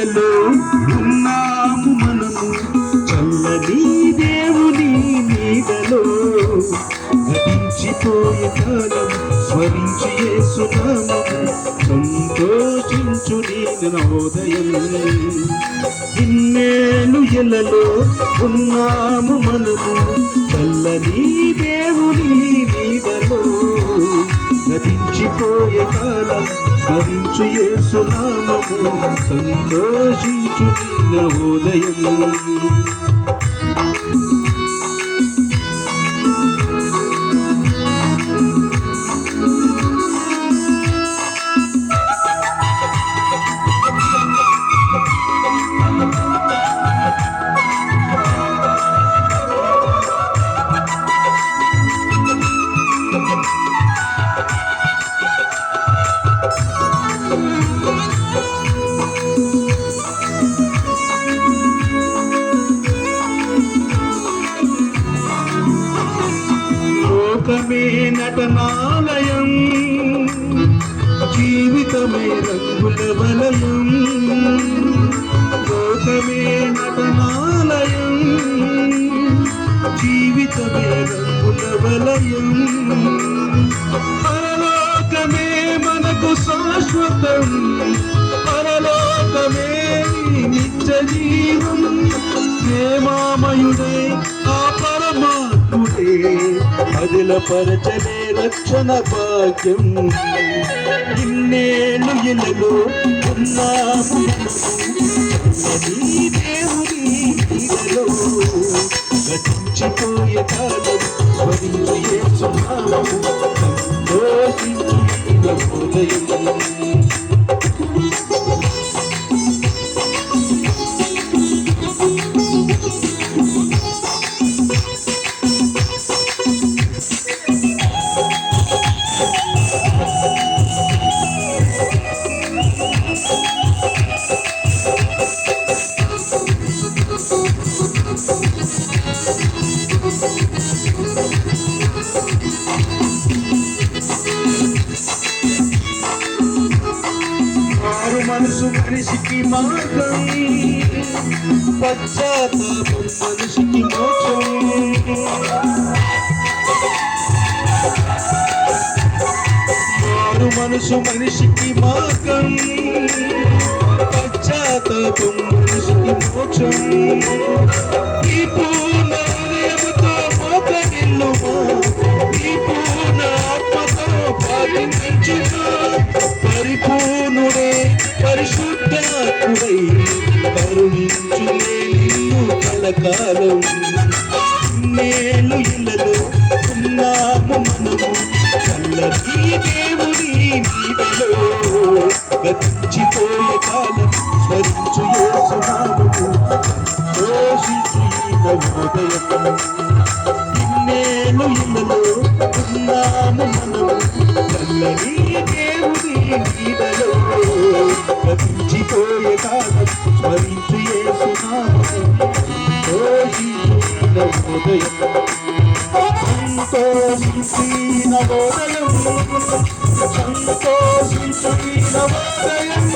ఇలలో ఉన్నాము మనము చల్లని దేవుని నీడలో గతించిపోయే కాలం స్మరించి యేసునామము సంతోషించు నీ నవోదయం ఇన్నేళ్ళు ఇలలో ఉన్నాము మనము చల్లని దేవుని నీడలో గతించిపోయే కాలం స్మరించు యేసునామము సంతోషించు నవోదయం లోకమే నటనాలయం జీవితమే రంగుల వలయం లోకమే నటనాలయం జీవితమే రంగుల వలయం పరలోకమే మనకు శాశ్వతం పరలోకమే నిత్య జీవం ప్రేమామయుడే ఆ పరమాత్ముడే అదిలపరచలే రక్షణ భాగ్యం ఇన్నేళ్ళు ఇలలో ఉన్నాము దేవుని నీడలో గతించిపోయే కాలం స్మరించు యేసునామము సంతోషించు నవోదయం మనసు మనిషికి మార్గం పశ్చాత్తాపం మనిషికి మోక్షం మారు మనసు మనిషికి మార్గం పశ్చాత్తాపం మనిషికి మోక్షం ఈ పూర్ణ హృదయముతో మోకరిల్లుమా ఈ పూర్ణ ఆత్మతో పాటించుమా పరిపూర్ణుడే పరిశుద్ధాత్ముడై కరుణించునే నిన్ను కలకాలం నేలు ఇళ్ళలో ఉన్నాము మనము చల్లని దేవుని నీడలో గతించిపోయే కాలం స్మరించు యేసునామము దోషించు నవోదయం ఇన్నేళ్ళు ఇళ్ళలో ఉన్నాము మనము చల్లని దేవుని నీడలో గతించిపోయే కాలం స్మరించు యేసునామము దోషించు నవోదయం సంతోషించు నవోదయం సంతోషించు నవోదయం